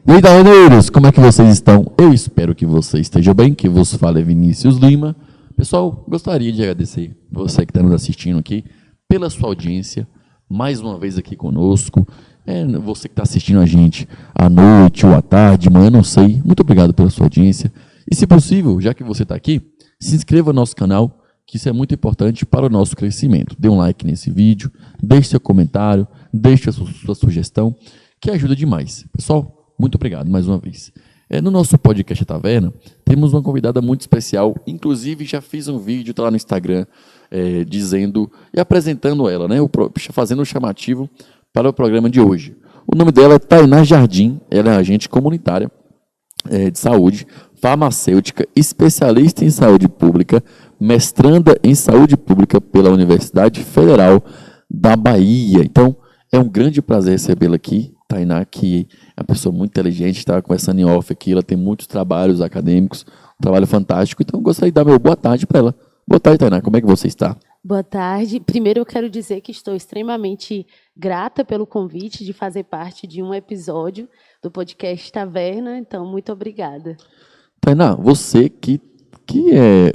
E aí, taleneiros, como é que vocês estão? Eu espero que você esteja bem, que vos fala é Vinícius Lima. Pessoal, gostaria de agradecer você que está nos assistindo aqui, pela sua audiência, mais uma vez aqui conosco. Você que está assistindo a gente à noite ou à tarde, de manhã, não sei. Muito obrigado pela sua audiência. E, se possível, já que você está aqui, se inscreva no nosso canal, que isso é muito importante para o nosso crescimento. Dê um like nesse vídeo, deixe seu comentário, deixe a sua sugestão, que ajuda demais. Pessoal, muito obrigado mais uma vez. No nosso podcast Taverna, temos uma convidada muito especial. Inclusive, já fiz um vídeo, está lá no Instagram, dizendo e apresentando ela, né, fazendo um chamativo para o programa de hoje. O nome dela é Tainá Jardim, ela é agente comunitária de saúde, farmacêutica, especialista em saúde pública, mestranda em saúde pública pela Universidade Federal da Bahia. Então, é um grande prazer recebê-la aqui. Tainá, que é uma pessoa muito inteligente, estava conversando em off aqui, ela tem muitos trabalhos acadêmicos, um trabalho fantástico, então eu gostaria de dar meu boa tarde para ela. Boa tarde, Tainá, como é que você está? Boa tarde. Primeiro eu quero dizer que estou extremamente grata pelo convite de fazer parte de um episódio do podcast Taverna, então muito obrigada. Tainá, você que é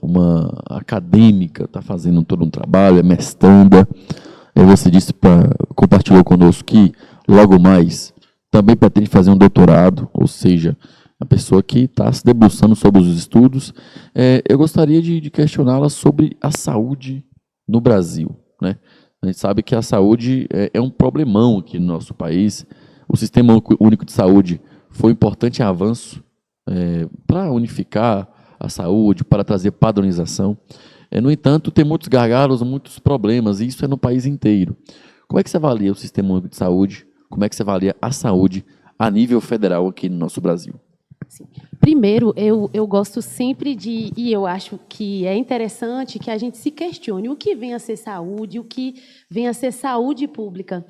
uma acadêmica, está fazendo todo um trabalho, é mestranda, você compartilhou conosco que logo mais também pretende fazer um doutorado, ou seja, a pessoa que está se debruçando sobre os estudos. Eu gostaria de questioná-la sobre a saúde no Brasil, né? A gente sabe que a saúde é um problemão aqui no nosso país. O Sistema Único de Saúde foi um importante avanço para unificar a saúde, para trazer padronização. No entanto, tem muitos gargalos, muitos problemas, e isso é no país inteiro. Como é que você avalia o Sistema Único de Saúde? Como é que você avalia a saúde a nível federal aqui no nosso Brasil? Sim. Primeiro, eu gosto sempre e eu acho que é interessante que a gente se questione o que vem a ser saúde, o que vem a ser saúde pública.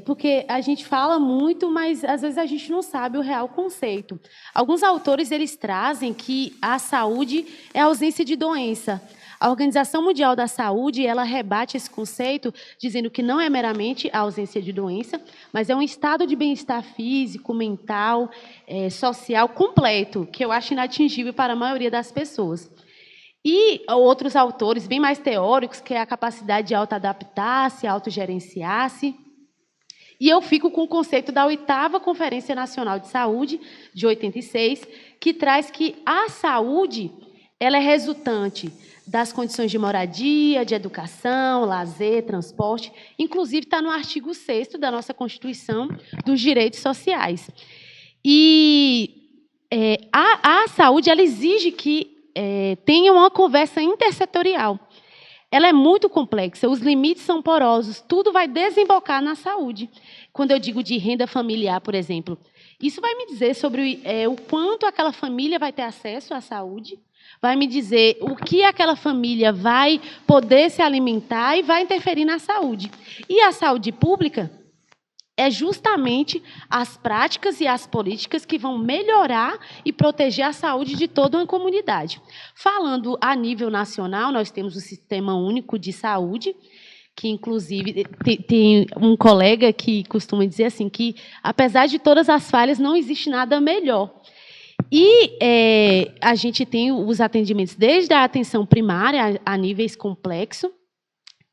Porque a gente fala muito, mas às vezes a gente não sabe o real conceito. Alguns autores eles trazem que a saúde é a ausência de doença. A Organização Mundial da Saúde ela rebate esse conceito, dizendo que não é meramente a ausência de doença, mas é um estado de bem-estar físico, mental, social completo, que eu acho inatingível para a maioria das pessoas. E outros autores, bem mais teóricos, que é a capacidade de auto-adaptar-se, autogerenciar-se. E eu fico com o conceito da 8ª Conferência Nacional de Saúde, de 86, que traz que a saúde ela é resultante das condições de moradia, de educação, lazer, transporte, inclusive está no artigo 6º da nossa Constituição dos Direitos Sociais. E a saúde ela exige que tenha uma conversa intersetorial. Ela é muito complexa, os limites são porosos, tudo vai desembocar na saúde. Quando eu digo de renda familiar, por exemplo, isso vai me dizer sobre o quanto aquela família vai ter acesso à saúde, vai me dizer o que aquela família vai poder se alimentar e vai interferir na saúde. E a saúde pública é justamente as práticas e as políticas que vão melhorar e proteger a saúde de toda uma comunidade. Falando a nível nacional, nós temos o Sistema Único de Saúde, que, inclusive, tem um colega que costuma dizer assim, que, apesar de todas as falhas, não existe nada melhor. E a gente tem os atendimentos desde a atenção primária a níveis complexos.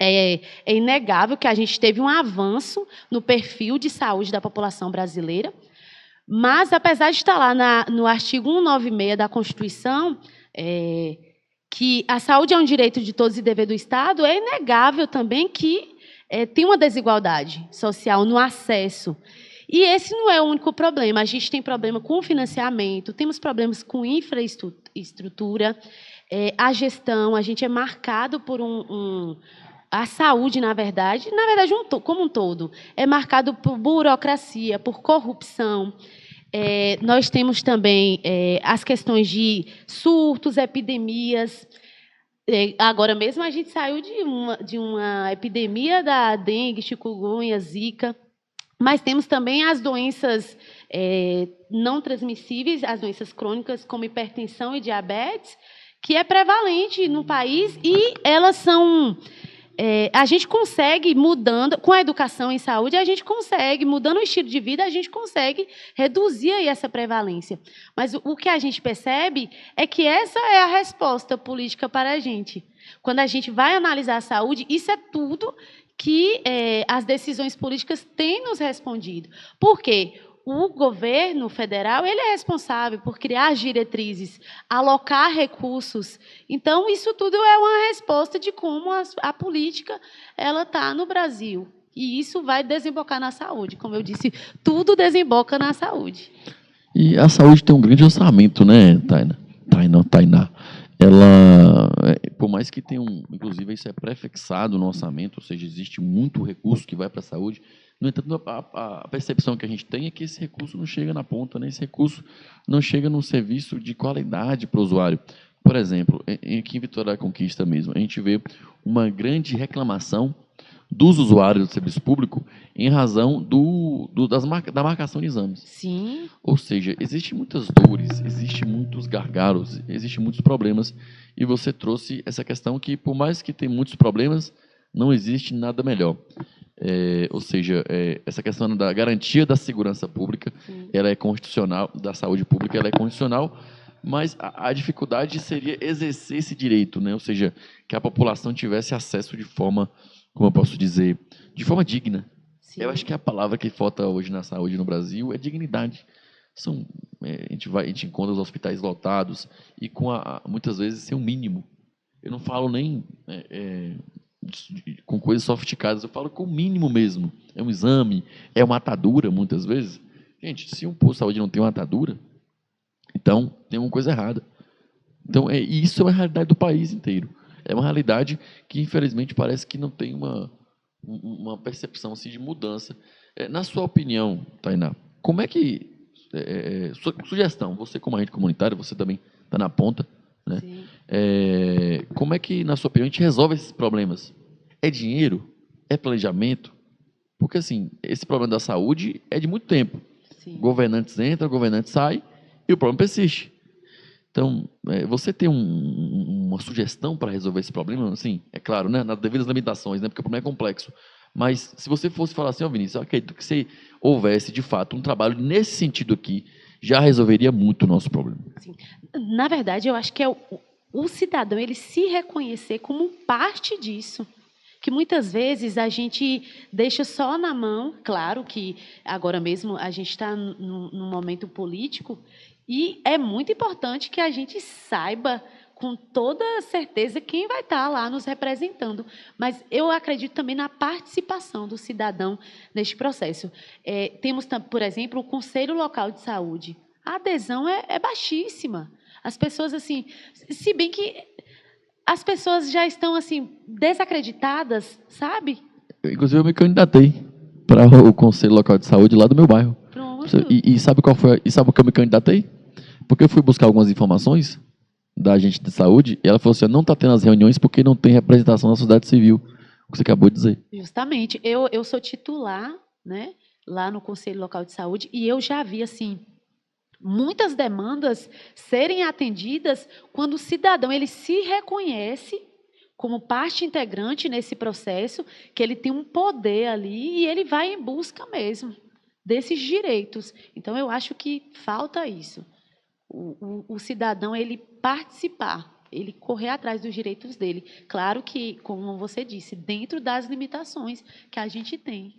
É inegável que a gente teve um avanço no perfil de saúde da população brasileira, mas, apesar de estar lá no artigo 196 da Constituição, que a saúde é um direito de todos e dever do Estado, é inegável também que tem uma desigualdade social no acesso. E esse não é o único problema. A gente tem problema com o financiamento, temos problemas com infraestrutura, a gestão, a gente é marcado por a saúde, na verdade como um todo, é marcado por burocracia, por corrupção. Nós temos também as questões de surtos, epidemias. Agora mesmo a gente saiu de uma epidemia da dengue, chikungunya, zika, mas temos também as doenças não transmissíveis, as doenças crônicas como hipertensão e diabetes, que é prevalente no país e elas são a gente consegue, mudando, com a educação em saúde, a gente consegue, mudando o estilo de vida, a gente consegue reduzir aí essa prevalência. Mas o que a gente percebe é que essa é a resposta política para a gente. Quando a gente vai analisar a saúde, isso é tudo que as decisões políticas têm nos respondido. Por quê? O governo federal ele é responsável por criar as diretrizes, alocar recursos. Então, isso tudo é uma resposta de como a política ela está no Brasil. E isso vai desembocar na saúde. Como eu disse, tudo desemboca na saúde. E a saúde tem um grande orçamento, né, Tainá? Ela, por mais que tenha inclusive isso é prefixado no orçamento, ou seja, existe muito recurso que vai para a saúde. No entanto, a percepção que a gente tem é que esse recurso não chega na ponta, né? Esse recurso não chega num serviço de qualidade para o usuário. Por exemplo, aqui em Vitória da Conquista mesmo, a gente vê uma grande reclamação dos usuários do serviço público em razão da marcação de exames. Sim. Ou seja, existem muitas dores, existem muitos gargalos, existem muitos problemas, e você trouxe essa questão que, por mais que tenha muitos problemas, não existe nada melhor. Ou seja, essa questão da garantia da segurança pública, ela é constitucional, da saúde pública, ela é constitucional, mas a dificuldade seria exercer esse direito, né? Ou seja, que a população tivesse acesso de forma, como eu posso dizer, de forma digna. Sim. Eu acho que a palavra que falta hoje na saúde no Brasil é dignidade. A gente encontra os hospitais lotados e muitas vezes sem um mínimo. Eu não falo nem com coisas sofisticadas, eu falo com o mínimo mesmo. É um exame, é uma atadura, muitas vezes. Gente, se um posto de saúde não tem uma atadura, então tem uma coisa errada. Então, isso é uma realidade do país inteiro. É uma realidade que, infelizmente, parece que não tem uma percepção assim, de mudança. Na sua opinião, Tainá, como é que... sugestão, você como agente comunitário, você também está na ponta, né? Como é que, na sua opinião, a gente resolve esses problemas? É dinheiro? É planejamento? Porque, assim, esse problema da saúde é de muito tempo. Sim. Governantes entram, governantes saem, e o problema persiste. Então, você tem uma sugestão para resolver esse problema? Assim, é claro, né, nas devidas limitações, né, porque o problema é complexo. Mas, se você fosse falar assim, Vinícius, eu acredito que se houvesse, de fato, um trabalho nesse sentido aqui, já resolveria muito o nosso problema. Sim. Na verdade, eu acho que é o cidadão ele se reconhecer como parte disso. Que muitas vezes a gente deixa só na mão, claro que agora mesmo a gente está num momento político, e é muito importante que a gente saiba com toda certeza quem vai estar lá nos representando. Mas eu acredito também na participação do cidadão neste processo. Temos, por exemplo, o Conselho Local de Saúde. A adesão é baixíssima. As pessoas, assim, se bem que as pessoas já estão, assim, desacreditadas, sabe? Inclusive, eu me candidatei para o Conselho Local de Saúde lá do meu bairro. Pronto. E sabe qual foi? E sabe o que eu me candidatei? Porque eu fui buscar algumas informações da agente de saúde e ela falou assim, não está tendo as reuniões porque não tem representação da sociedade civil. O que você acabou de dizer. Justamente. Eu sou titular, né, lá no Conselho Local de Saúde e eu já vi, assim, muitas demandas serem atendidas quando o cidadão ele se reconhece como parte integrante nesse processo, que ele tem um poder ali e ele vai em busca mesmo desses direitos. Então, eu acho que falta isso. O cidadão ele participar, ele correr atrás dos direitos dele. Claro que, como você disse, dentro das limitações que a gente tem.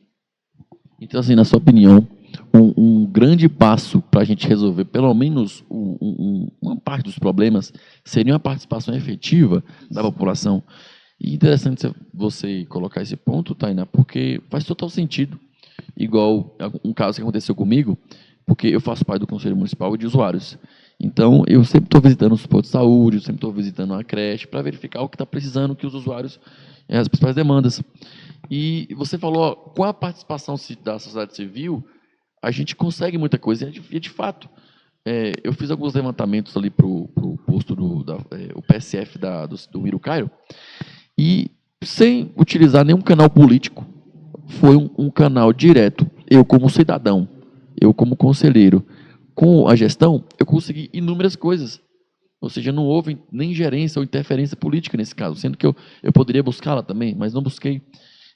Então, assim, na sua opinião, um grande passo para a gente resolver, pelo menos, uma parte dos problemas, seria uma participação efetiva da população. E interessante você colocar esse ponto, Tainá, porque faz total sentido. Igual um caso que aconteceu comigo, porque eu faço parte do Conselho Municipal de Usuários. Então, eu sempre estou visitando os postos de saúde, sempre estou visitando a creche, para verificar o que está precisando, que os usuários, as principais demandas. E você falou, com a participação da sociedade civil, a gente consegue muita coisa, e de fato, eu fiz alguns levantamentos ali para o posto o PSF do Rio Cairo, e sem utilizar nenhum canal político, foi um canal direto, eu como cidadão, eu como conselheiro, com a gestão, eu consegui inúmeras coisas. Ou seja, não houve nem gerência ou interferência política nesse caso, sendo que eu poderia buscá-la também, mas não busquei.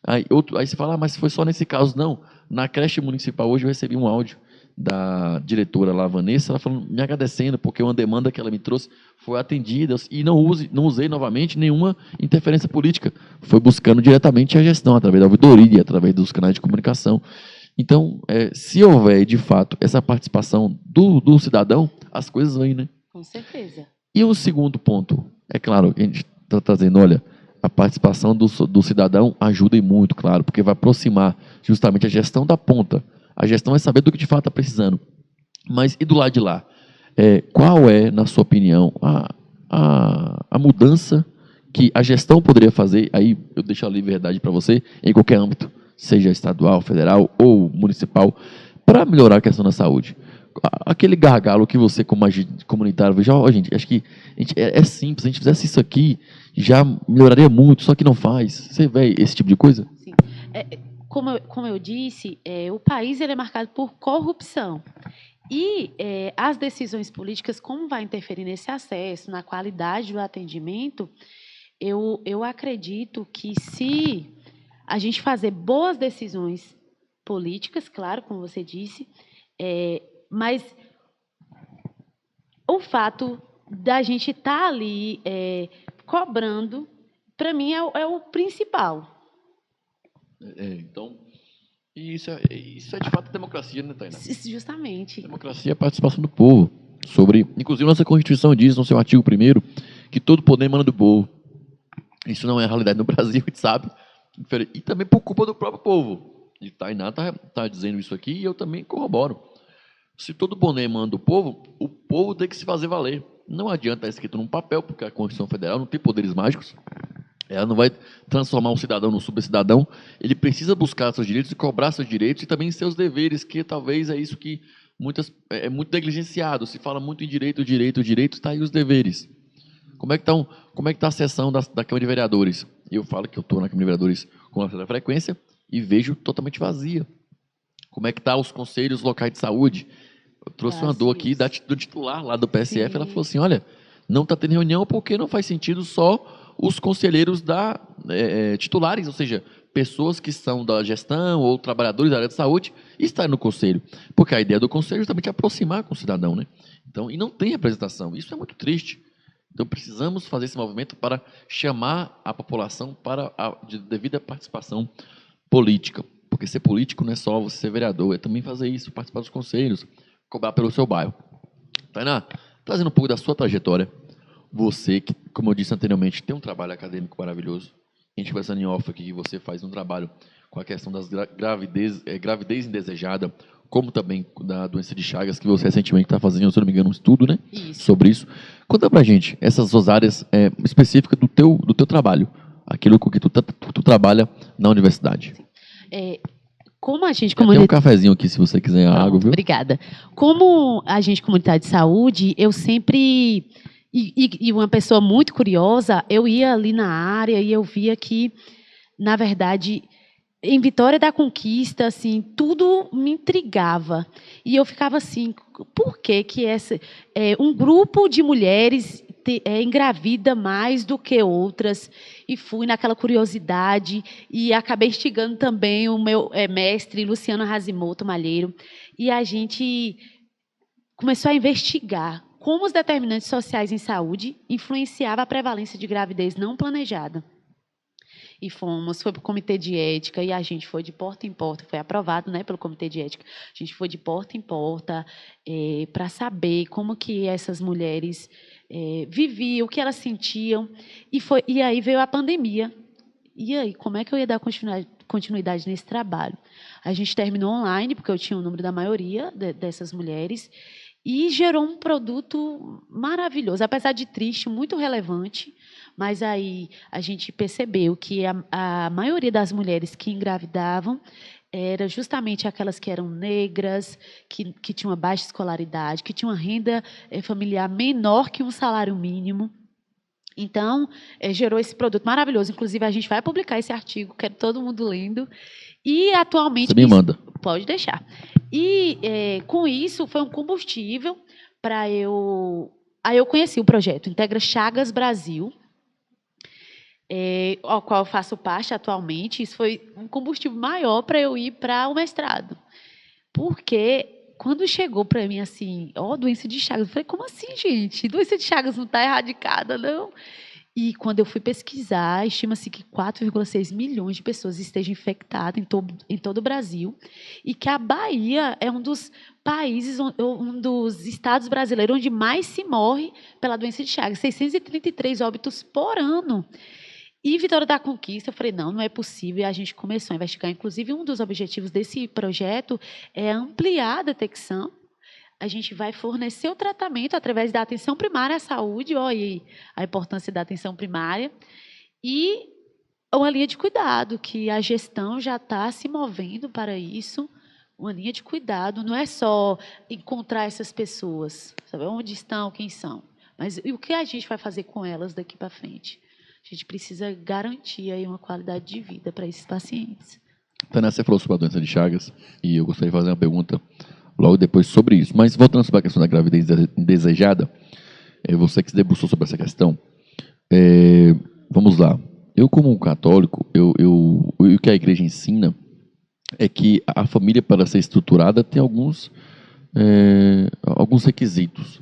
Aí você fala, mas foi só nesse caso. Não, na creche municipal hoje eu recebi um áudio da diretora lá, Vanessa, ela falando, me agradecendo, porque uma demanda que ela me trouxe foi atendida, e não usei novamente nenhuma interferência política. Foi buscando diretamente a gestão, através da ouvidoria, através dos canais de comunicação. Então, se houver, de fato, essa participação do cidadão, as coisas vêm, né? Com certeza. E um segundo ponto, é claro, a gente está trazendo, olha, a participação do cidadão ajuda e muito, claro, porque vai aproximar justamente a gestão da ponta. A gestão é saber do que de fato está precisando. Mas e do lado de lá? Qual é, na sua opinião, a mudança que a gestão poderia fazer? Aí eu deixo a liberdade para você, em qualquer âmbito, seja estadual, federal ou municipal, para melhorar a questão da saúde. Aquele gargalo que você, como agente comunitário, veja, gente, acho que é simples, se a gente fizesse isso aqui, já melhoraria muito, só que não faz. Você vê esse tipo de coisa? Sim. Como eu disse, o país ele é marcado por corrupção. E as decisões políticas, como vai interferir nesse acesso, na qualidade do atendimento, eu acredito que se a gente fazer boas decisões políticas, claro, como você disse, mas o fato da gente estar ali cobrando, para mim, é o principal. Então, isso é de fato democracia, né, Tainá? Justamente. Democracia é a participação do povo. Inclusive, nossa Constituição diz, no seu artigo 1º, que todo poder emana do povo. Isso não é a realidade no Brasil, a gente sabe. E também por culpa do próprio povo. E Tainá está dizendo isso aqui e eu também corroboro. Se todo poder emana do povo, o povo tem que se fazer valer. Não adianta estar escrito num papel, porque a Constituição Federal não tem poderes mágicos. Ela não vai transformar um cidadão num supercidadão. Ele precisa buscar seus direitos e cobrar seus direitos e também seus deveres, que talvez é isso que é muito negligenciado. Se fala muito em direito, está aí os deveres. Como é que está a sessão da Câmara de Vereadores? Eu falo que eu estou na Câmara de Vereadores com uma certa frequência e vejo totalmente vazia. Como é que estão os conselhos locais de saúde? Eu trouxe uma dor aqui do titular lá do PSF, ela falou assim, olha, não está tendo reunião porque não faz sentido só os conselheiros titulares, ou seja, pessoas que são da gestão ou trabalhadores da área de saúde, estarem no conselho. Porque a ideia do conselho é justamente aproximar com o cidadão, né? Então, e não tem representação. Isso é muito triste. Então, precisamos fazer esse movimento para chamar a população para a devida participação política. Porque ser político não é só você ser vereador, é também fazer isso, participar dos conselhos, cobrar pelo seu bairro. Tainá, trazendo um pouco da sua trajetória, você, que, como eu disse anteriormente, tem um trabalho acadêmico maravilhoso. A gente conversando em off aqui, que você faz um trabalho com a questão das gravidez indesejada, como também da doença de Chagas, que você recentemente está fazendo, se não me engano, um estudo, né? Sobre isso. Conta pra gente essas duas áreas específicas do teu trabalho, aquilo com que tu trabalha na universidade. Como agente comunitário... Tem um cafezinho aqui, se você quiser a água, viu? Obrigada. Como agente comunitário de saúde, eu sempre... E uma pessoa muito curiosa, eu ia ali na área e eu via que, na verdade, em Vitória da Conquista, assim, tudo me intrigava. E eu ficava assim, por que um grupo de mulheres engravida mais do que outras? E fui naquela curiosidade e acabei instigando também o meu mestre, Luciano Razimoto Malheiro, e a gente começou a investigar como os determinantes sociais em saúde influenciavam a prevalência de gravidez não planejada. E foi para o comitê de ética, e a gente foi de porta em porta, foi aprovado, né, pelo comitê de ética, a gente foi de porta em porta para saber como que essas mulheres viviam, o que elas sentiam, e aí veio a pandemia. E aí, como é que eu ia dar continuidade nesse trabalho? A gente terminou online, porque eu tinha o número da maioria dessas mulheres, e gerou um produto maravilhoso, apesar de triste, muito relevante, mas aí a gente percebeu que a maioria das mulheres que engravidavam era justamente aquelas que eram negras, que tinham uma baixa escolaridade, que tinham uma renda familiar menor que um salário mínimo. Então, gerou esse produto maravilhoso. Inclusive, a gente vai publicar esse artigo, quero todo mundo lendo. E, atualmente... Você me manda. Pode deixar. E, com isso, foi um combustível para eu Aí eu conheci o projeto Integra Chagas Brasil, ao qual eu faço parte atualmente. Isso foi um combustível maior para eu ir para o mestrado. Porque quando chegou para mim assim, doença de Chagas, eu falei, como assim, gente? Doença de Chagas não está erradicada, não? E quando eu fui pesquisar, estima-se que 4,6 milhões de pessoas estejam infectadas em todo o Brasil, e que a Bahia é um dos países, um dos estados brasileiros onde mais se morre pela doença de Chagas, 633 óbitos por ano. E Vitória da Conquista, eu falei, não é possível, e a gente começou a investigar. Inclusive, um dos objetivos desse projeto é ampliar a detecção. A gente vai fornecer o tratamento através da atenção primária à saúde, olha aí a importância da atenção primária, e uma linha de cuidado, que a gestão já está se movendo para isso. Uma linha de cuidado, não é só encontrar essas pessoas, saber onde estão, quem são, mas e o que a gente vai fazer com elas daqui para frente. A gente precisa garantir aí uma qualidade de vida para esses pacientes. Tânia, você falou sobre a doença de Chagas, e eu gostaria de fazer uma pergunta logo depois sobre isso. Mas voltando sobre a questão da gravidez indesejada, você que se debruçou sobre essa questão, vamos lá. Eu, como um católico, o que a igreja ensina é que a família, para ser estruturada, tem alguns requisitos.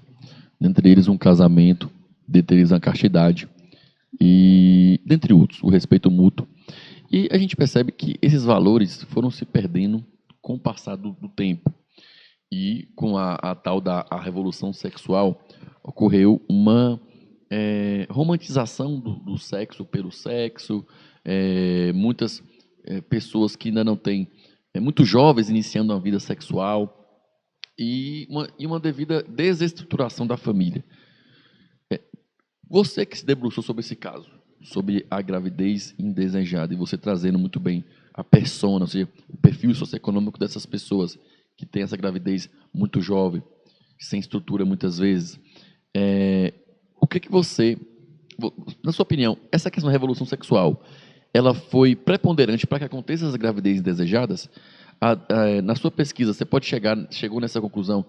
Dentre eles, um casamento, dentre eles, a castidade, e dentre outros, o respeito mútuo. E a gente percebe que esses valores foram se perdendo com o passar do tempo. E com a tal da revolução sexual, ocorreu uma romantização do sexo pelo sexo, muitas pessoas que ainda não têm, muito jovens iniciando uma vida sexual, e uma devida desestruturação da família. Você que se debruçou sobre esse caso, sobre a gravidez indesejada, e você trazendo muito bem a persona, ou seja, o perfil socioeconômico dessas pessoas que têm essa gravidez muito jovem, sem estrutura muitas vezes, o que você, na sua opinião, essa questão da revolução sexual, ela foi preponderante para que aconteçam as gravidezes indesejadas? Na sua pesquisa, você chegou nessa conclusão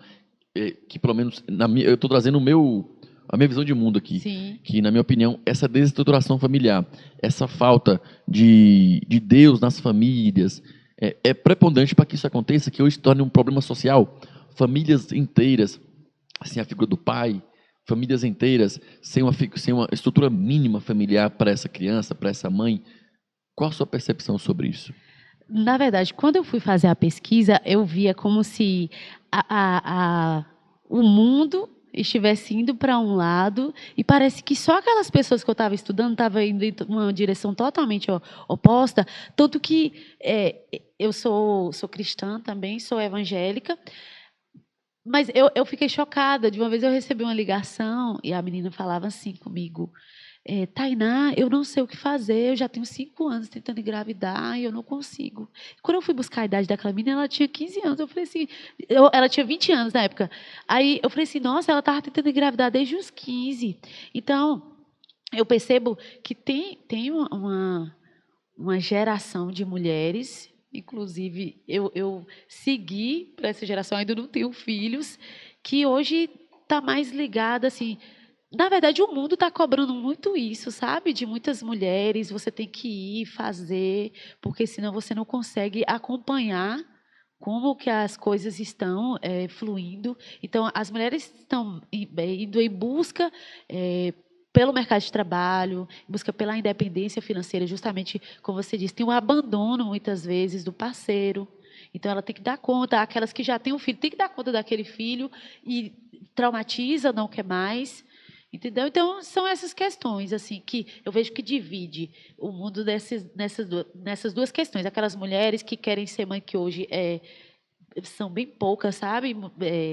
que, pelo menos, eu estou trazendo a minha visão de mundo aqui, Sim. que, na minha opinião, essa desestruturação familiar, essa falta de Deus nas famílias, é preponderante para que isso aconteça, que hoje se torne um problema social. Famílias inteiras, sem a figura do pai, famílias inteiras sem uma estrutura mínima familiar para essa criança, para essa mãe. Qual a sua percepção sobre isso? Na verdade, quando eu fui fazer a pesquisa, eu via como se o mundo estivesse indo para um lado, e parece que só aquelas pessoas que eu estava estudando estavam indo em uma direção totalmente oposta, tanto que eu sou cristã também, sou evangélica, mas eu fiquei chocada. De uma vez eu recebi uma ligação e a menina falava assim comigo, Tainá, eu não sei o que fazer, eu já tenho 5 anos tentando engravidar e eu não consigo. Quando eu fui buscar a idade daquela menina, ela tinha 15 anos. Eu falei assim, ela tinha 20 anos na época. Aí eu falei assim, nossa, ela estava tentando engravidar desde os 15. Então, eu percebo que tem uma geração de mulheres, inclusive eu segui para essa geração, ainda não tenho filhos, que hoje está mais ligada assim. Na verdade, o mundo está cobrando muito isso, sabe? De muitas mulheres, você tem que ir fazer, porque senão você não consegue acompanhar como que as coisas estão fluindo. Então, as mulheres estão indo em busca pelo mercado de trabalho, em busca pela independência financeira, justamente como você disse, tem um abandono, muitas vezes, do parceiro. Então, ela tem que dar conta, aquelas que já têm um filho, tem que dar conta daquele filho e traumatiza, não quer mais. Entendeu? Então, são essas questões assim que eu vejo que divide o mundo nessas duas questões. Aquelas mulheres que querem ser mãe, que hoje são bem poucas, sabe?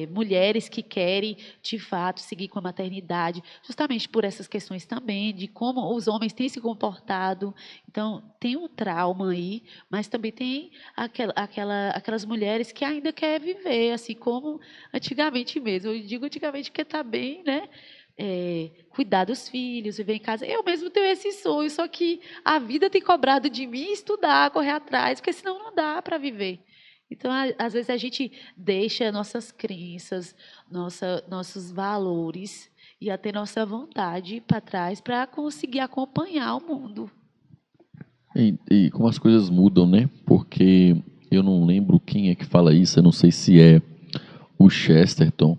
Mulheres que querem, de fato, seguir com a maternidade, justamente por essas questões também, de como os homens têm se comportado. Então, tem um trauma aí, mas também tem aquelas mulheres que ainda querem viver, assim como antigamente mesmo. Eu digo antigamente porque está bem, né? Cuidar dos filhos, viver em casa. Eu mesmo tenho esse sonho, só que a vida tem cobrado de mim estudar, correr atrás, porque senão não dá para viver. Então, às vezes, a gente deixa nossas crenças, nossos valores ia ter nossa vontade para trás para conseguir acompanhar o mundo. E como as coisas mudam, né? Porque eu não lembro quem é que fala isso, eu não sei se é o Chesterton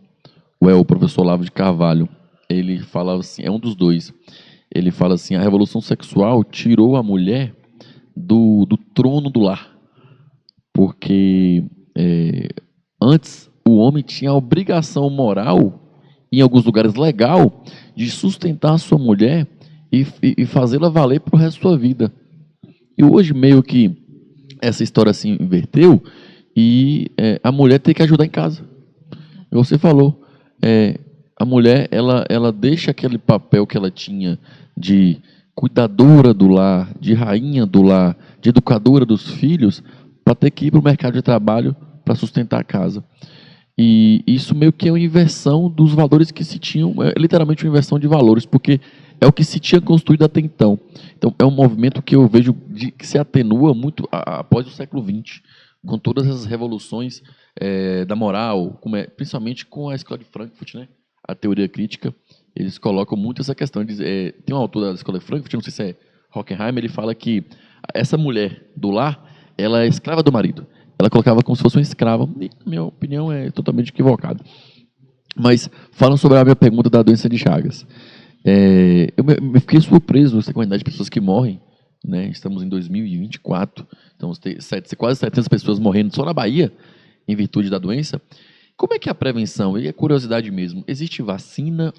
ou é o professor Olavo de Carvalho. Ele fala assim, é um dos dois. Ele fala assim, a revolução sexual tirou a mulher do trono do lar. Porque antes o homem tinha a obrigação moral, em alguns lugares legal, de sustentar a sua mulher e fazê-la valer para o resto da sua vida. E hoje meio que essa história se inverteu e a mulher tem que ajudar em casa. Você falou, a mulher ela deixa aquele papel que ela tinha de cuidadora do lar, de rainha do lar, de educadora dos filhos, para ter que ir para o mercado de trabalho para sustentar a casa. E isso meio que é uma inversão dos valores que se tinham, é literalmente uma inversão de valores, porque é o que se tinha construído até então. Então, é um movimento que eu vejo que se atenua muito após o século XX, com todas essas revoluções da moral, principalmente com a escola de Frankfurt, né? A teoria crítica, eles colocam muito essa questão. Tem um autor da escola de Frankfurt, não sei se é Horkheimer, ele fala que essa mulher do lar, ela é escrava do marido. Ela colocava como se fosse uma escrava. E, na minha opinião, é totalmente equivocado. Mas, falando sobre a minha pergunta da doença de Chagas. Eu me fiquei surpreso com a quantidade de pessoas que morrem. Né? Estamos em 2024. Então, quase 700 pessoas morrendo só na Bahia, em virtude da doença. Como é que é a prevenção? E é curiosidade mesmo. Existe vacina?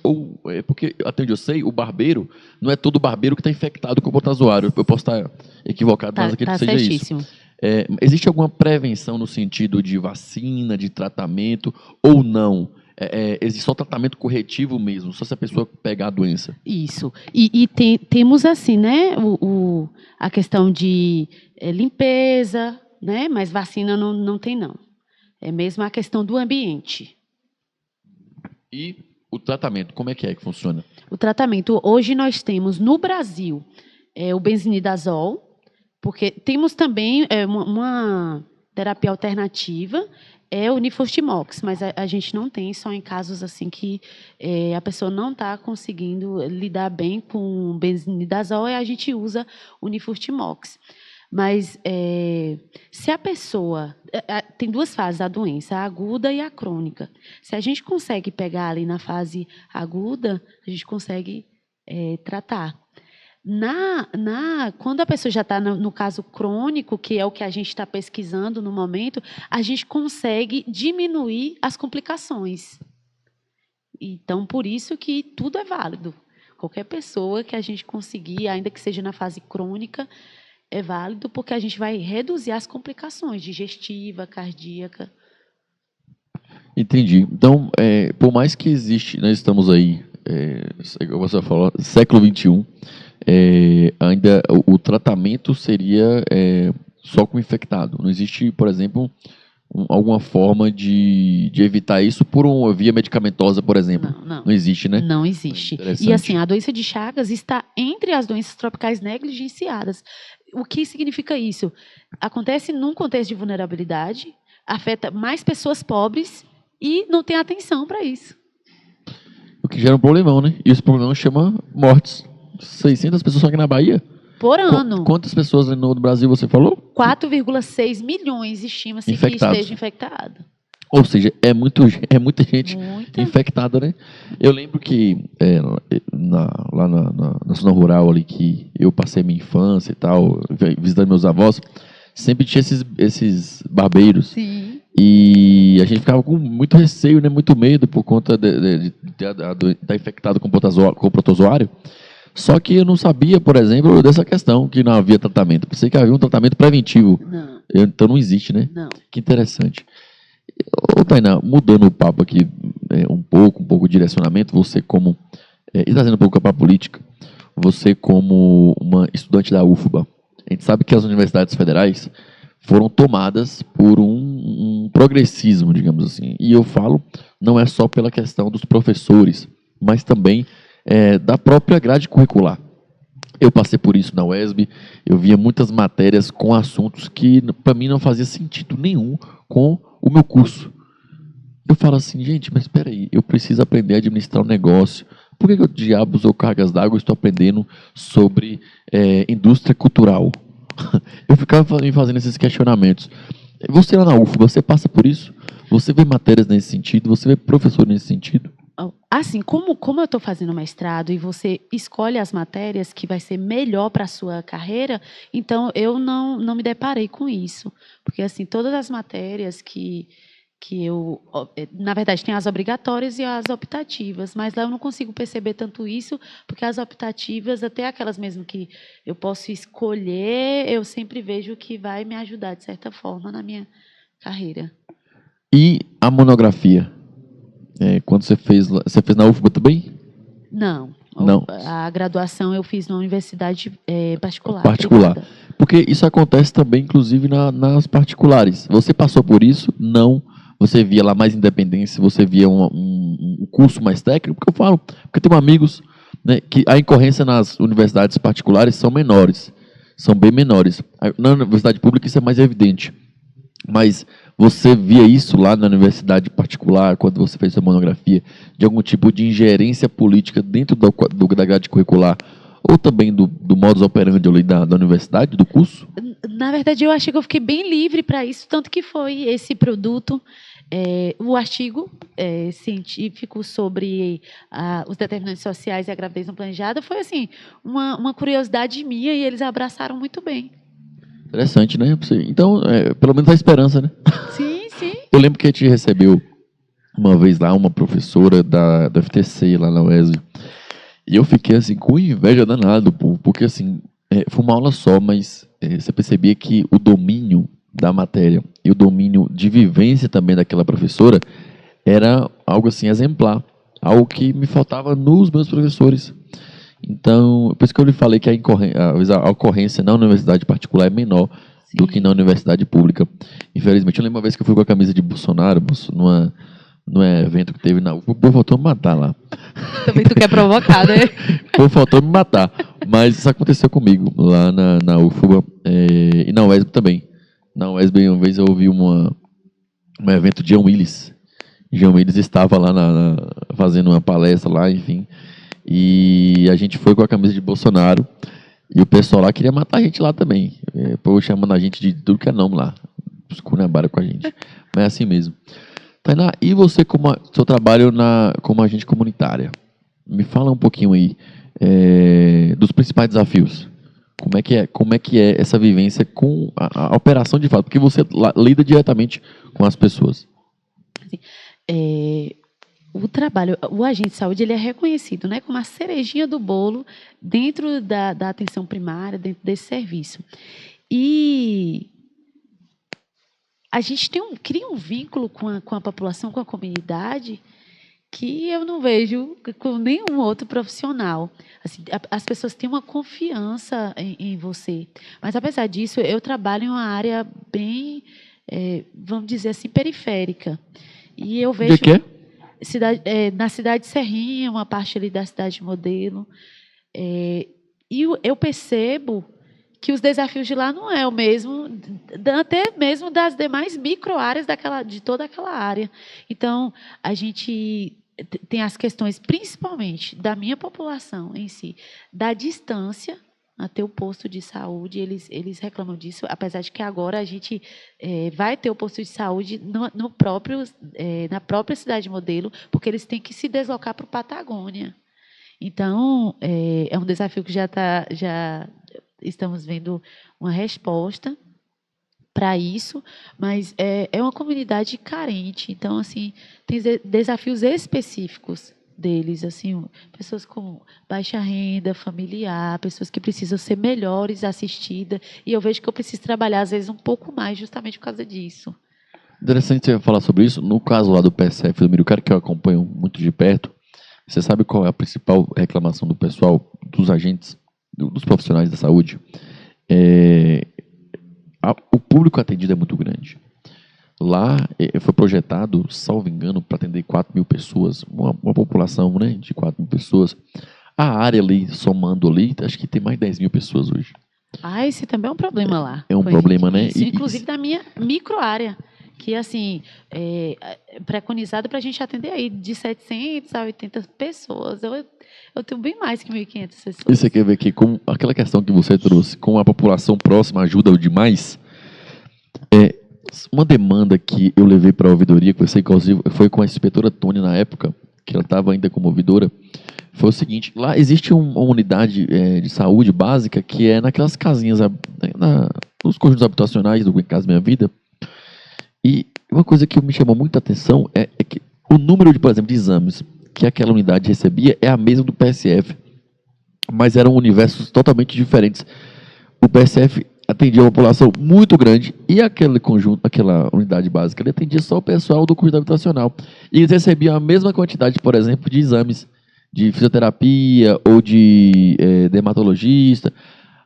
Porque, até onde eu sei, o barbeiro, não é todo barbeiro que está infectado com o protozoário. Eu posso estar equivocado, mas acredito que seja certíssimo. Isso. Existe alguma prevenção no sentido de vacina, de tratamento, ou não? Existe só tratamento corretivo mesmo, só se a pessoa pegar a doença? Isso. Temos assim, né, a questão de limpeza, né, mas vacina não tem, não. É mesmo a questão do ambiente. E o tratamento, como é que funciona? O tratamento, hoje nós temos no Brasil o benzinidazol, porque temos também uma terapia alternativa, o Nifurtimox, mas a gente não tem, só em casos assim que a pessoa não está conseguindo lidar bem com o benzinidazol, a gente usa o Nifurtimox. Mas se a pessoa... tem duas fases da doença, a aguda e a crônica. Se a gente consegue pegar ali na fase aguda, a gente consegue tratar. Quando a pessoa já está no caso crônico, que é o que a gente está pesquisando no momento, a gente consegue diminuir as complicações. Então, por isso que tudo é válido. Qualquer pessoa que a gente conseguir, ainda que seja na fase crônica, é válido porque a gente vai reduzir as complicações digestiva, cardíaca. Entendi. Então, por mais que existe, nós estamos aí, você falou, século XXI, ainda o tratamento seria só com infectado. Não existe, por exemplo, alguma forma de evitar isso por uma via medicamentosa, por exemplo. Não existe, né? Não existe. E assim, a doença de Chagas está entre as doenças tropicais negligenciadas. O que significa isso? Acontece num contexto de vulnerabilidade, afeta mais pessoas pobres e não tem atenção para isso. O que gera um problemão, né? E esse problemão chama mortes. 600 pessoas só aqui na Bahia? Por ano. Quantas pessoas no Brasil você falou? 4,6 milhões estima-se que esteja infectado. Ou seja, é muita gente infectada, né? Eu lembro que lá na zona rural ali que eu passei minha infância e tal, visitando meus avós, sempre tinha esses barbeiros. Sim. E a gente ficava com muito receio, né? Muito medo por conta de estar infectado com o protozoário. Só que eu não sabia, por exemplo, dessa questão, que não havia tratamento. Pensei que havia um tratamento preventivo. Não. Então não existe, né? Não. Que interessante. Ô, Tainá, mudando o papo aqui um pouco de direcionamento, você como... e trazendo um pouco para a política, você como uma estudante da UFBA, a gente sabe que as universidades federais foram tomadas por um progressismo, digamos assim. E eu falo, não é só pela questão dos professores, mas também da própria grade curricular. Eu passei por isso na UESB, eu via muitas matérias com assuntos que, para mim, não fazia sentido nenhum com o meu curso. Eu falo assim, gente, mas espera aí, eu preciso aprender a administrar um negócio, Por que diabos ou cargas d'água eu estou aprendendo sobre indústria cultural? Eu ficava me fazendo esses questionamentos. Você lá na UFBA, você passa por isso? Você vê matérias nesse sentido? Você vê professor nesse sentido? Assim, como eu estou fazendo mestrado e você escolhe as matérias que vai ser melhor para a sua carreira, então eu não me deparei com isso. Porque, assim, todas as matérias que na verdade, tem as obrigatórias e as optativas, mas lá eu não consigo perceber tanto isso, porque as optativas, até aquelas mesmo que eu posso escolher, eu sempre vejo que vai me ajudar, de certa forma, na minha carreira. E a monografia? Quando você fez na UFBA também? Não. Não. A graduação eu fiz numa universidade particular. Particular. Privada. Porque isso acontece também, inclusive, nas particulares. Você passou por isso? Não. Você via lá mais independência, você via um curso mais técnico? Porque eu falo, porque tenho amigos, né, que a incorrência nas universidades particulares são menores. São bem menores. Na universidade pública isso é mais evidente. Mas você via isso lá na universidade particular, quando você fez sua monografia, de algum tipo de ingerência política dentro da grade curricular, ou também do modus operandi ali da universidade, do curso? Na verdade, eu achei que eu fiquei bem livre para isso, tanto que foi esse produto, o artigo científico sobre os determinantes sociais e a gravidez não planejada, foi assim, uma curiosidade minha e eles abraçaram muito bem. Interessante, né? Então, pelo menos a esperança, né? Sim, sim. Eu lembro que a gente recebeu uma vez lá uma professora da FTC, lá na UESB, e eu fiquei assim com inveja danado, porque assim, foi uma aula só, mas você percebia que o domínio da matéria e o domínio de vivência também daquela professora era algo assim exemplar, algo que me faltava nos meus professores. Então, por isso que eu lhe falei que a ocorrência na universidade particular é menor do que na universidade pública. Infelizmente, eu lembro uma vez que eu fui com a camisa de Bolsonaro, num evento que teve na UFBA, o povo faltou me matar lá. Também tu quer provocar, né? O povo faltou me matar. Mas isso aconteceu comigo lá na UFBA e na UESB também. Na UESB, uma vez eu ouvi um evento de Jean Willis. Jean Willis estava lá fazendo uma palestra lá, enfim. E a gente foi com a camisa de Bolsonaro. E o pessoal lá queria matar a gente lá também. O povo chamando a gente de tudo que é nome lá. Esculhambaram com a gente. Mas é assim mesmo. Tainá, e você, seu trabalho como agente comunitária? Me fala um pouquinho aí dos principais desafios. Como é que é essa vivência com a operação de fato? Porque você lida diretamente com as pessoas. Assim, o agente de saúde, ele é reconhecido, né, como a cerejinha do bolo dentro da atenção primária, dentro desse serviço. E a gente cria um vínculo com a população, com a comunidade, que eu não vejo com nenhum outro profissional. Assim, as pessoas têm uma confiança em você. Mas, apesar disso, eu trabalho em uma área bem, vamos dizer assim, periférica. E eu vejo... De quê? Na cidade de Serrinha, uma parte ali da cidade modelo. E eu percebo que os desafios de lá não é o mesmo, até mesmo das demais micro-áreas de toda aquela área. Então, a gente tem as questões, principalmente, da minha população em si, da distância até o posto de saúde, eles reclamam disso, apesar de que agora a gente vai ter o posto de saúde na própria cidade modelo, porque eles têm que se deslocar para o Patagônia. Então, é um desafio que já estamos vendo uma resposta para isso, mas é uma comunidade carente. Então, assim, tem desafios específicos deles, assim, pessoas com baixa renda familiar, pessoas que precisam ser melhores assistidas, e eu vejo que eu preciso trabalhar, às vezes, um pouco mais justamente por causa disso. Interessante você falar sobre isso. No caso lá do PSF do Mirucara, que eu acompanho muito de perto, você sabe qual é a principal reclamação do pessoal, dos agentes, dos profissionais da saúde? O público atendido é muito grande. Lá foi projetado, salvo engano, para atender 4.000 pessoas, uma população, né, de 4.000 pessoas. A área ali, somando ali, acho que tem mais de 10.000 pessoas hoje. Esse também é um problema lá. É um problema, né? Isso, inclusive da minha micro-área, que assim, preconizado para a gente atender aí de 700 a 80 pessoas. Eu tenho bem mais que 1.500 pessoas. E você quer ver que com aquela questão que você trouxe, com a população próxima ajuda demais, uma demanda que eu levei para a ouvidoria, que você inclusive foi com a inspetora Tônia na época, que ela estava ainda como ouvidora, foi o seguinte: lá existe uma unidade de saúde básica que é naquelas casinhas, nos conjuntos habitacionais do Casa Minha Vida. E uma coisa que me chamou muita atenção é que o número de, por exemplo, de exames que aquela unidade recebia é a mesma do PSF, mas eram universos totalmente diferentes. O PSF atendia uma população muito grande e aquele conjunto, aquela unidade básica, ele atendia só o pessoal do conjunto habitacional. E eles recebiam a mesma quantidade, por exemplo, de exames de fisioterapia ou de dermatologista.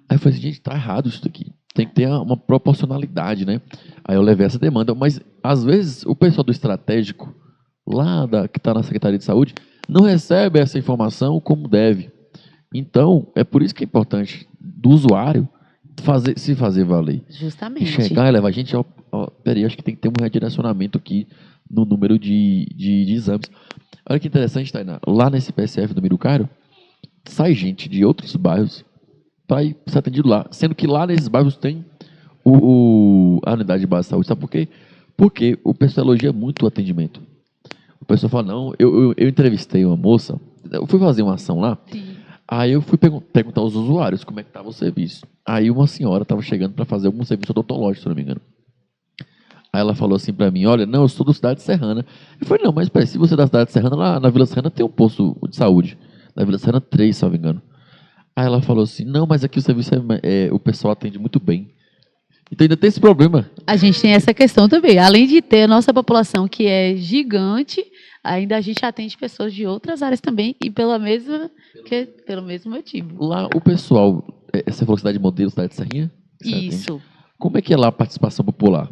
Aí eu falei assim, gente, tá errado isso aqui. Tem que ter uma proporcionalidade, né? Aí eu levei essa demanda, mas às vezes o pessoal do estratégico, que está na Secretaria de Saúde, não recebe essa informação como deve. Então, é por isso que é importante do usuário se fazer valer. Justamente. Chegar e levar a gente, peraí, acho que tem que ter um redirecionamento aqui no número de exames. Olha que interessante, Tainá. Lá nesse PSF do Mirucário, sai gente de outros bairros para ir ser atendido lá. Sendo que lá nesses bairros tem a unidade de base de saúde. Sabe por quê? Porque o pessoal elogia muito o atendimento. O pessoal fala, não, eu entrevistei uma moça, eu fui fazer uma ação lá, Sim. aí eu fui perguntar aos usuários como é que estava o serviço. Aí uma senhora estava chegando para fazer algum serviço odontológico, se não me engano. Aí ela falou assim para mim, olha, não, eu sou da cidade Serrana. Eu falei, não, mas peraí, se você é da cidade Serrana, lá na Vila Serrana tem um posto de saúde. Na Vila Serrana 3, se não me engano. Aí ela falou assim, não, mas aqui o serviço o pessoal atende muito bem. Então ainda tem esse problema. A gente tem essa questão também. Além de ter a nossa população que é gigante, ainda a gente atende pessoas de outras áreas também e pelo mesmo motivo. Lá o pessoal, você falou cidade modelo, cidade de Serrinha? Isso. Como é que é lá a participação popular?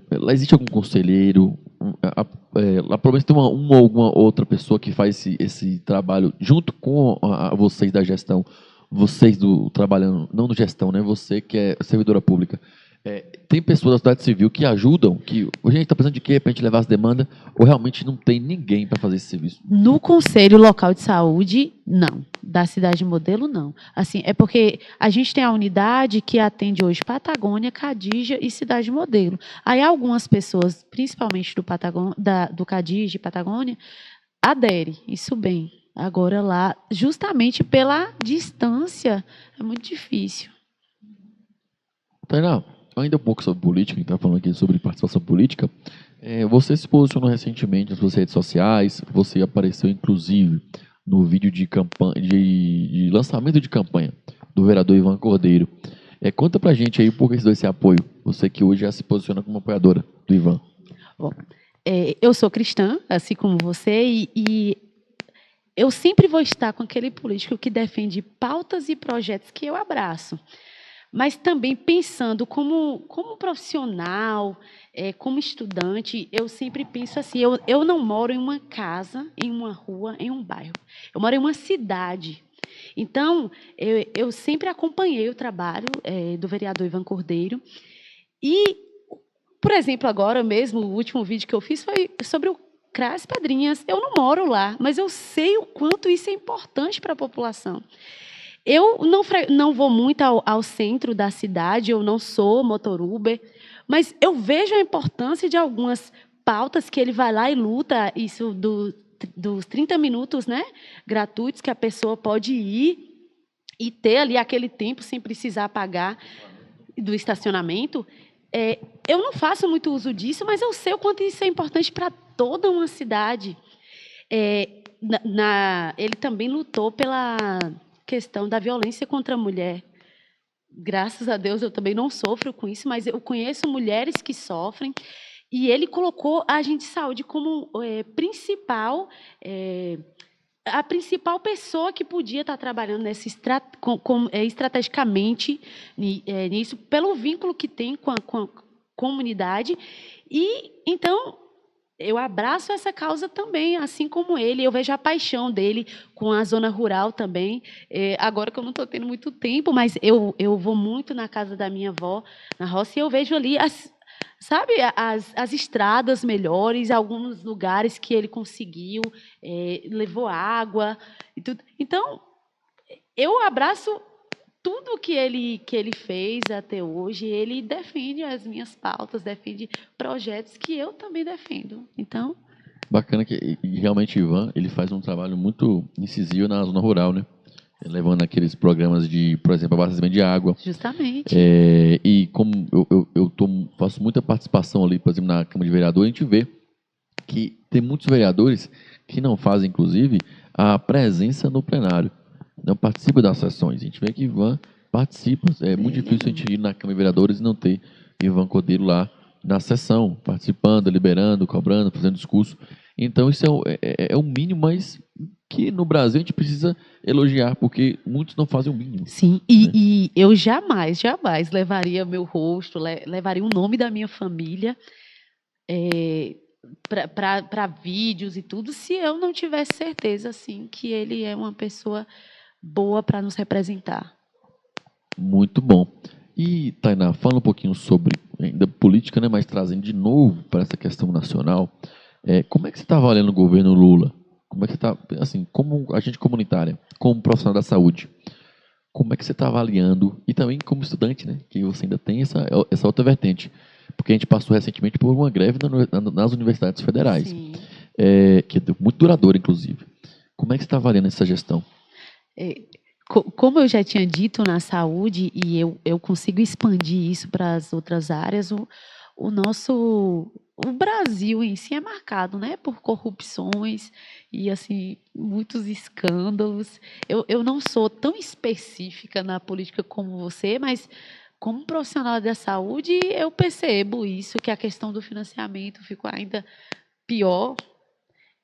Lá existe algum conselheiro? Lá pelo menos tem uma ou alguma outra pessoa que faz esse trabalho junto com vocês da gestão, vocês trabalhando, não no gestão, né? Você que é servidora pública. Tem pessoas da sociedade civil que ajudam, que a gente está precisando de quê para a gente levar as demandas, ou realmente não tem ninguém para fazer esse serviço? No Conselho Local de Saúde, não. Da cidade modelo, não. Assim, é porque a gente tem a unidade que atende hoje Patagônia, Cadija e cidade modelo. Aí algumas pessoas, principalmente do Cadija e Patagônia, aderem, isso bem. Agora lá, justamente pela distância, é muito difícil. Tainá, ainda um pouco sobre política, a gente está falando aqui sobre participação política. Você se posicionou recentemente nas suas redes sociais, você apareceu inclusive no vídeo de lançamento de campanha do vereador Ivan Cordeiro. Conta pra gente aí por que você deu esse apoio, você que hoje já se posiciona como apoiadora do Ivan. Bom, eu sou cristã, assim como você, e eu sempre vou estar com aquele político que defende pautas e projetos que eu abraço. Mas também pensando como profissional, como estudante, eu sempre penso assim, eu não moro em uma casa, em uma rua, em um bairro. Eu moro em uma cidade. Então, eu sempre acompanhei o trabalho do vereador Ivan Cordeiro. E, por exemplo, agora mesmo, o último vídeo que eu fiz foi sobre o CRAS Pedrinhas. Eu não moro lá, mas eu sei o quanto isso é importante para a população. Eu não vou muito ao centro da cidade, eu não sou motoruber, mas eu vejo a importância de algumas pautas que ele vai lá e luta, isso dos 30 minutos, né, gratuitos, que a pessoa pode ir e ter ali aquele tempo sem precisar pagar do estacionamento. Eu não faço muito uso disso, mas eu sei o quanto isso é importante para toda uma cidade. Ele também lutou pela questão da violência contra a mulher. Graças a Deus eu também não sofro com isso, mas eu conheço mulheres que sofrem, e ele colocou a agente de saúde como a principal pessoa que podia estar trabalhando estrategicamente nisso, pelo vínculo que tem com a comunidade. E então eu abraço essa causa também, assim como ele. Eu vejo a paixão dele com a zona rural também. Agora que eu não estou tendo muito tempo, mas eu vou muito na casa da minha avó, na roça, e eu vejo ali sabe, as estradas melhores, alguns lugares que ele conseguiu, levou água e tudo. Então, eu abraço tudo que ele fez até hoje. Ele defende as minhas pautas, defende projetos que eu também defendo. Então, Bacana que e realmente Ivan, ele faz um trabalho muito incisivo na zona rural, né? Levando aqueles programas de, por exemplo, abastecimento de água. justamente. E como faço muita participação ali, por exemplo, na Câmara de Vereadores, a gente vê que tem muitos vereadores que não fazem, inclusive, a presença no plenário. Não participam das sessões. A gente vê que Ivan participa. É muito difícil a gente ir na Câmara de Vereadores e não ter Ivan Cordeiro lá na sessão, participando, liberando, cobrando, fazendo discurso. Então, isso é o mínimo, mas que no Brasil a gente precisa elogiar, porque muitos não fazem o mínimo. Sim, e eu jamais levaria meu rosto, levaria o nome da minha família para vídeos e tudo, se eu não tivesse certeza assim, que ele é uma pessoa boa para nos representar. Muito bom. E, Tainá, fala um pouquinho sobre ainda política, né, mas trazendo de novo para essa questão nacional, como é que você está avaliando o governo Lula? Como é que você está, assim, como agente comunitária, como profissional da saúde, como é que você está avaliando, e também como estudante, né, que você ainda tem essa outra vertente, porque a gente passou recentemente por uma greve nas universidades federais, Sim. Que é muito duradoura, inclusive. Como é que você está avaliando essa gestão? Como eu já tinha dito na saúde, e eu consigo expandir isso para as outras áreas, o Brasil em si é marcado, né, por corrupções e assim muitos escândalos. Eu não sou tão específica na política como você, mas como profissional da saúde eu percebo isso, que a questão do financiamento ficou ainda pior.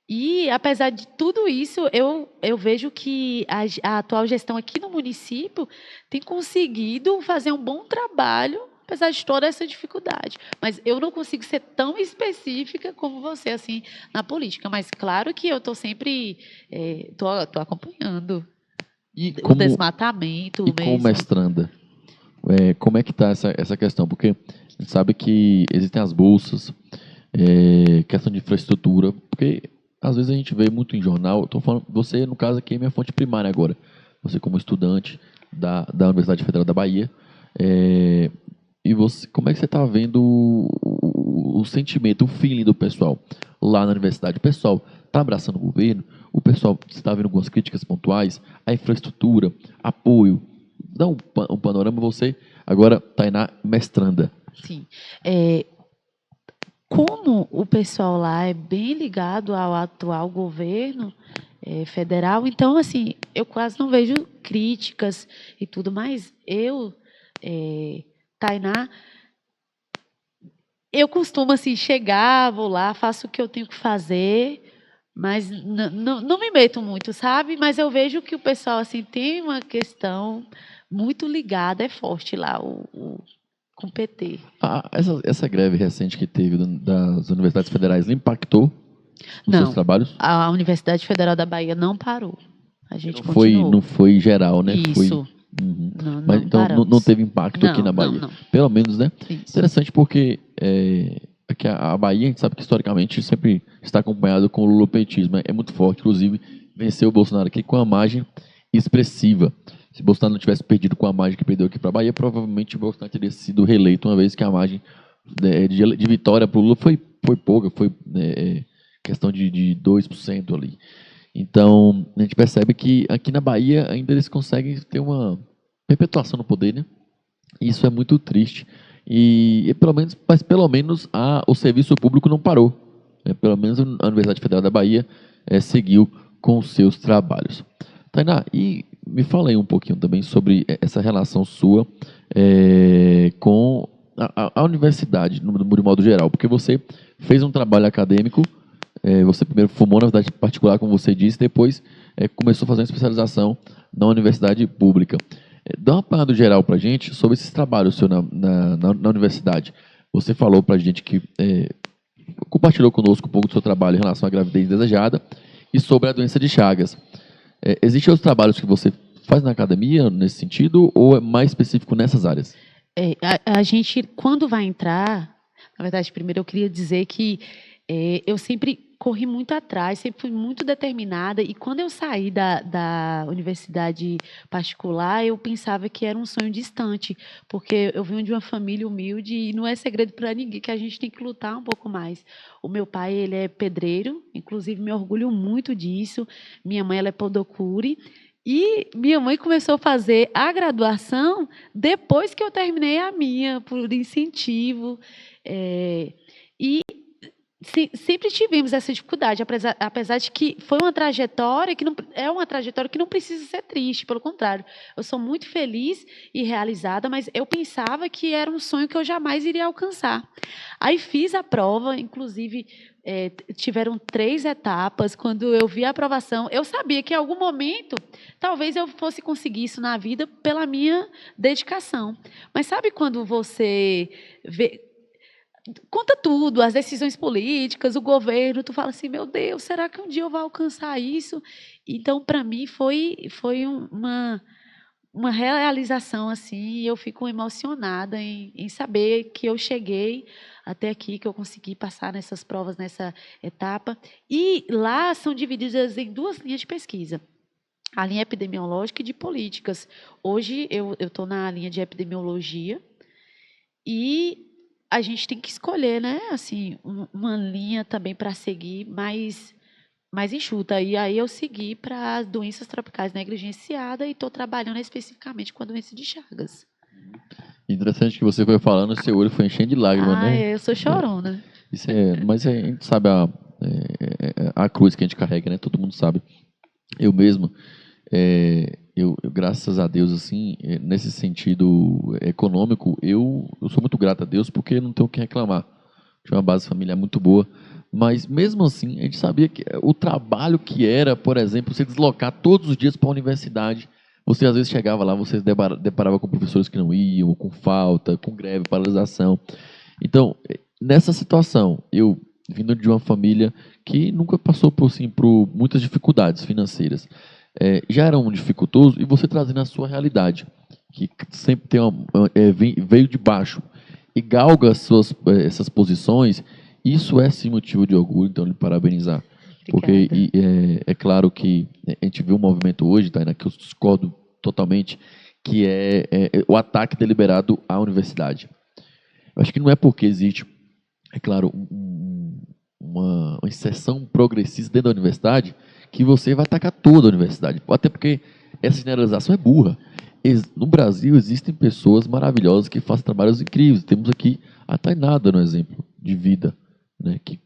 E, apesar de tudo isso, eu vejo que a atual gestão aqui no município tem conseguido fazer um bom trabalho, apesar de toda essa dificuldade. Mas eu não consigo ser tão específica como você, assim, na política. Mas, claro que eu estou sempre tô acompanhando E o desmatamento como mesmo. mestranda, como é que está essa questão? Porque a gente sabe que existem as bolsas, questão de infraestrutura, porque às vezes a gente vê muito em jornal, estou falando, você, no caso aqui, é minha fonte primária agora, você como estudante da Universidade Federal da Bahia, e você, como é que você está vendo o sentimento, o feeling do pessoal lá na universidade? O pessoal está abraçando o governo? O pessoal está vendo algumas críticas pontuais? A infraestrutura, apoio? Dá um panorama, você agora, Tainá, mestranda. Sim. Como o pessoal lá é bem ligado ao atual governo federal, então, assim, eu quase não vejo críticas e tudo, mas eu, Tainá, eu costumo, assim, chegar, vou lá, faço o que eu tenho que fazer, mas não me meto muito, sabe? Mas eu vejo que o pessoal, assim, tem uma questão muito ligada, é forte lá, com o PT. Essa greve recente que teve das universidades federais não impactou nos seus trabalhos? A Universidade Federal da Bahia não parou. A gente Não foi, continuou. não foi geral, né? Isso. Uhum. Não, Mas não então paramos. não teve impacto aqui Não, na Bahia. não. Pelo menos, né? Isso. Interessante porque aqui a Bahia, a gente sabe que historicamente sempre está acompanhado com o lulopetismo. É muito forte, inclusive venceu o Bolsonaro aqui com uma margem expressiva. Se Bolsonaro não tivesse perdido com a margem que perdeu aqui para a Bahia, provavelmente o Bolsonaro teria sido reeleito, uma vez que a margem de vitória para o Lula foi pouca, foi questão de 2% ali. Então, a gente percebe que aqui na Bahia ainda eles conseguem ter uma perpetuação no poder, né? E isso é muito triste. Mas pelo menos o serviço público não parou. Pelo menos a Universidade Federal da Bahia seguiu com os seus trabalhos. Tainá, e me fala aí um pouquinho também sobre essa relação sua com a universidade, de modo geral, porque você fez um trabalho acadêmico, você primeiro formou na universidade particular, como você disse, depois começou a fazer uma especialização na universidade pública. Dá uma parada geral para a gente sobre esses trabalhos seu na universidade. Você falou para a gente que compartilhou conosco um pouco do seu trabalho em relação à gravidez desejada e sobre a doença de Chagas. Existem outros trabalhos que você faz na academia nesse sentido ou é mais específico nessas áreas? A gente, quando vai entrar, Na verdade, primeiro eu queria dizer que eu sempre corri muito atrás, sempre fui muito determinada, e quando eu saí da universidade particular, eu pensava que era um sonho distante, porque eu venho de uma família humilde e não é segredo para ninguém que a gente tem que lutar um pouco mais. O meu pai, ele é pedreiro, inclusive me orgulho muito disso. Minha mãe, ela é podocure. E minha mãe começou a fazer a graduação depois que eu terminei a minha, por incentivo. E sempre tivemos essa dificuldade, apesar de que foi uma trajetória que não é uma trajetória que não precisa ser triste, pelo contrário, eu sou muito feliz e realizada, mas eu pensava que era um sonho que eu jamais iria alcançar. Aí fiz a prova, inclusive tiveram 3 etapas. Quando eu vi a aprovação, eu sabia que em algum momento talvez eu fosse conseguir isso na vida pela minha dedicação. Mas sabe quando você conta tudo, as decisões políticas, o governo, tu fala assim, meu Deus, será que um dia eu vou alcançar isso? Então, para mim, foi uma realização, assim, e eu fico emocionada em saber que eu cheguei até aqui, que eu consegui passar nessas provas, nessa etapa. E lá são divididas em 2 linhas de pesquisa. A linha epidemiológica e de políticas. Hoje, eu estou na linha de epidemiologia e a gente tem que escolher, né, assim, uma linha também para seguir mais enxuta. E aí eu segui para as doenças tropicais negligenciadas e estou trabalhando especificamente com a doença de Chagas. Interessante que você foi falando, seu olho foi enchendo de lágrimas, né? Eu sou chorona. Mas a gente sabe a cruz que a gente carrega, né? Todo mundo sabe. Eu mesmo, graças a Deus, assim, nesse sentido econômico, eu sou muito grato a Deus porque não tenho o que reclamar. Tinha uma base familiar muito boa. Mas, mesmo assim, a gente sabia que o trabalho que era, por exemplo, você deslocar todos os dias para a universidade. Você, às vezes, chegava lá, você deparava com professores que não iam, com falta, com greve, paralisação. Então, nessa situação, eu, vindo de uma família que nunca passou por muitas dificuldades financeiras, já era um dificultoso, e você trazendo a sua realidade, que sempre veio de baixo, e galga essas posições, isso é sim motivo de orgulho, então lhe parabenizar. Porque é claro que a gente vê um movimento hoje, Tainá, que eu discordo totalmente, que é o ataque deliberado à universidade. Eu acho que não é porque existe, é claro, uma inserção progressista dentro da universidade que você vai atacar toda a universidade. Até porque essa generalização é burra. No Brasil existem pessoas maravilhosas que fazem trabalhos incríveis. Temos aqui a Tainá dando um exemplo de vida, né, que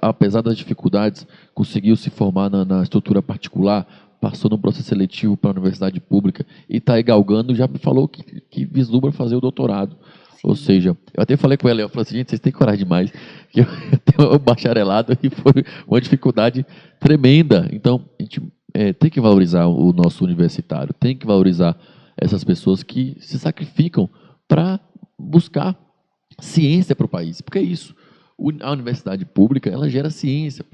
apesar das dificuldades conseguiu se formar na estrutura particular, passou num processo seletivo para a universidade pública e está aí galgando, já me falou que vislumbra fazer o doutorado. Sim. Ou seja, eu até falei com ela, eu falei assim, gente, vocês têm coragem demais, que eu tenho um bacharelado e foi uma dificuldade tremenda. Então, a gente tem que valorizar o nosso universitário, tem que valorizar essas pessoas que se sacrificam para buscar ciência para o país, porque é isso. A universidade pública, ela gera ciência,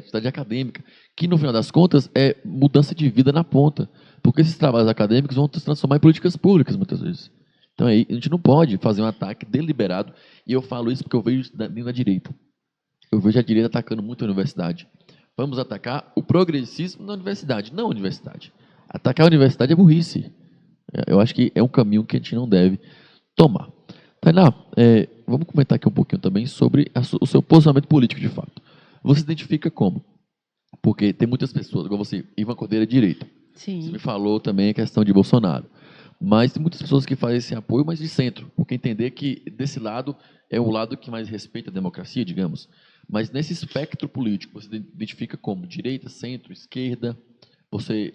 cidade acadêmica, que no final das contas é mudança de vida na ponta, porque esses trabalhos acadêmicos vão se transformar em políticas públicas muitas vezes. Então a gente não pode fazer um ataque deliberado, e eu falo isso porque eu vejo dentro da direita. Eu vejo a direita atacando muito a universidade. Vamos atacar o progressismo na universidade, não a universidade. Atacar a universidade é burrice. Eu acho que é um caminho que a gente não deve tomar. Tainá, vamos comentar aqui um pouquinho também sobre o seu posicionamento político de fato. Você se identifica como? Porque tem muitas pessoas, igual você, Ivan Cordeiro é direita. Sim. Você me falou também a questão de Bolsonaro. Mas tem muitas pessoas que fazem esse apoio, mas de centro. Porque entender que desse lado é o lado que mais respeita a democracia, digamos. Mas nesse espectro político, você se identifica como direita, centro, esquerda? Você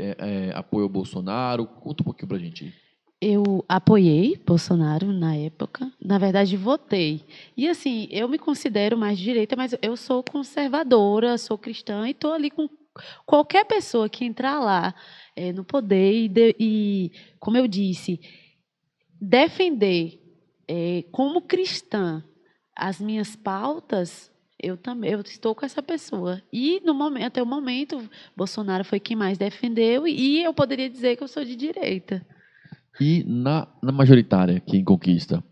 apoia o Bolsonaro? Conta um pouquinho pra gente aí. Eu apoiei Bolsonaro na época. Na verdade, votei. E, assim, eu me considero mais de direita, mas eu sou conservadora, sou cristã e estou ali com qualquer pessoa que entrar lá no poder e, como eu disse, defender como cristã as minhas pautas. Eu estou com essa pessoa. E, até o momento, Bolsonaro foi quem mais defendeu e eu poderia dizer que eu sou de direita. E na majoritária, quem conquista,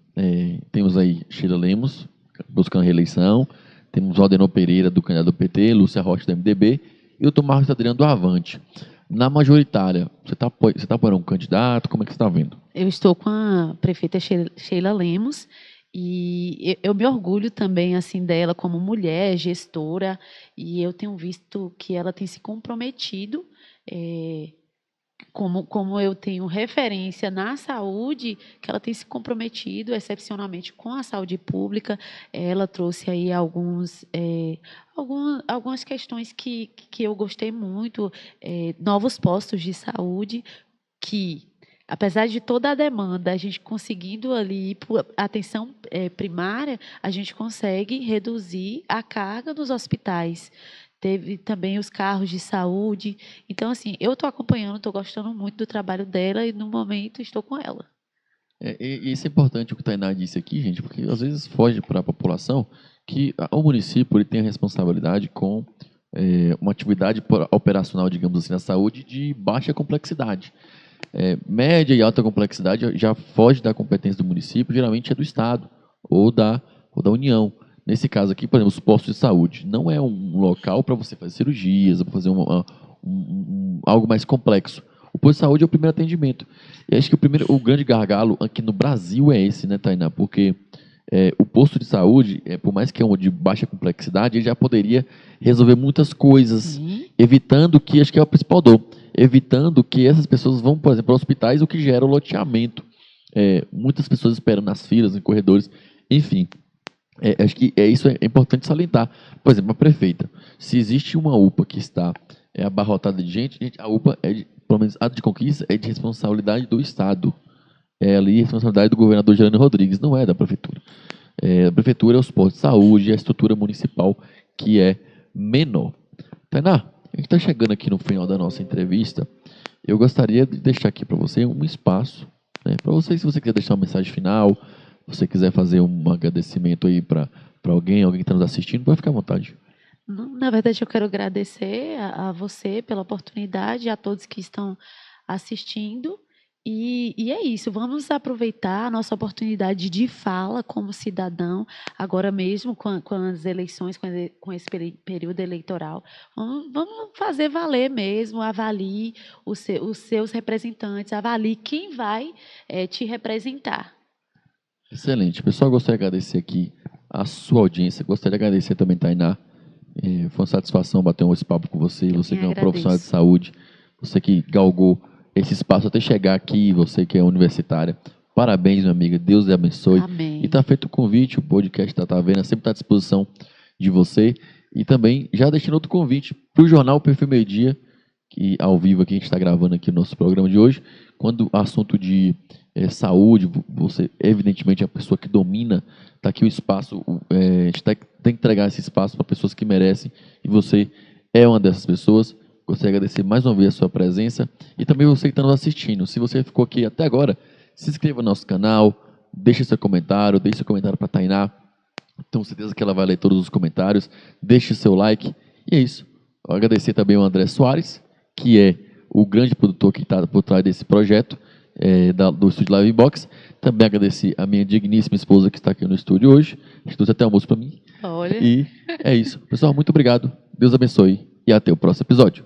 temos aí Sheila Lemos, buscando reeleição. Temos Valdenor Pereira, do candidato do PT, Lúcia Rocha, do MDB, e o Dr. Marcos Adriano, do Avante. Na majoritária, você está apoiando um candidato? Como é que você está vendo? Eu estou com a prefeita Sheila Lemos e eu me orgulho também assim dela como mulher, gestora, e eu tenho visto que ela tem se comprometido, como eu tenho referência na saúde, que ela tem se comprometido excepcionalmente com a saúde pública. Ela trouxe aí algumas questões que eu gostei muito, novos postos de saúde, que, apesar de toda a demanda, a gente conseguindo ali ir por atenção primária, a gente consegue reduzir a carga dos hospitais. Teve também os carros de saúde. Então, assim, eu estou acompanhando, estou gostando muito do trabalho dela e, no momento, estou com ela. E isso é importante o que o Tainá disse aqui, gente, porque às vezes foge para a população que o município ele tem a responsabilidade com uma atividade operacional, digamos assim, na saúde de baixa complexidade. Média e alta complexidade já foge da competência do município, geralmente é do Estado ou da União. Nesse caso aqui, por exemplo, os postos de saúde. Não é um local para você fazer cirurgias, para fazer algo mais complexo. O posto de saúde é o primeiro atendimento. E acho que o grande gargalo aqui no Brasil é esse, né, Tainá? Porque o posto de saúde, por mais que é um de baixa complexidade, ele já poderia resolver muitas coisas, evitando que, acho que é o principal dor, evitando que essas pessoas vão, por exemplo, para hospitais, o que gera o loteamento. Muitas pessoas esperam nas filas, em corredores, enfim. Acho que isso é importante salientar. Por exemplo, a prefeita, se existe uma UPA que está abarrotada de gente, a UPA, pelo menos a de Conquista, é de responsabilidade do Estado. É ali a responsabilidade do governador Geraldo Rodrigues, não é da prefeitura. A prefeitura é os postos de saúde, a estrutura municipal que é menor. Tainá, a gente está chegando aqui no final da nossa entrevista. Eu gostaria de deixar aqui para você um espaço, né, para você, se você quiser deixar uma mensagem final, se você quiser fazer um agradecimento aí para alguém que está nos assistindo, pode ficar à vontade. Na verdade, eu quero agradecer a você pela oportunidade, a todos que estão assistindo. E é isso, vamos aproveitar a nossa oportunidade de fala como cidadão, agora mesmo com as eleições, com esse período eleitoral. Vamos fazer valer mesmo, avalie os seus representantes, avalie quem vai te representar. Excelente. Pessoal, gostaria de agradecer aqui a sua audiência, gostaria de agradecer também, Tainá. Foi uma satisfação bater esse papo com você, você que é uma profissional de saúde, você que galgou esse espaço até chegar aqui, você que é universitária. Parabéns, minha amiga, Deus lhe abençoe. Amém. E está feito o convite, o podcast da Taverna sempre está à disposição de você. E também já deixando outro convite para o jornal Perfil Meio Dia, que ao vivo aqui, a gente está gravando aqui o nosso programa de hoje, quando o assunto de saúde, você evidentemente é a pessoa que domina, está aqui o espaço, a gente tem que entregar esse espaço para pessoas que merecem, e você é uma dessas pessoas. Gostaria de agradecer mais uma vez a sua presença, e também você que está nos assistindo. Se você ficou aqui até agora, se inscreva no nosso canal, deixe seu comentário para a Tainá, tenho certeza que ela vai ler todos os comentários, deixe seu like, e é isso. Eu agradecer também ao André Soares, que é o grande produtor que está por trás desse projeto, do Estúdio Live Box. Também agradecer a minha digníssima esposa que está aqui no estúdio hoje. A gente trouxe até almoço para mim. Olha. E é isso. Pessoal, muito obrigado. Deus abençoe e até o próximo episódio.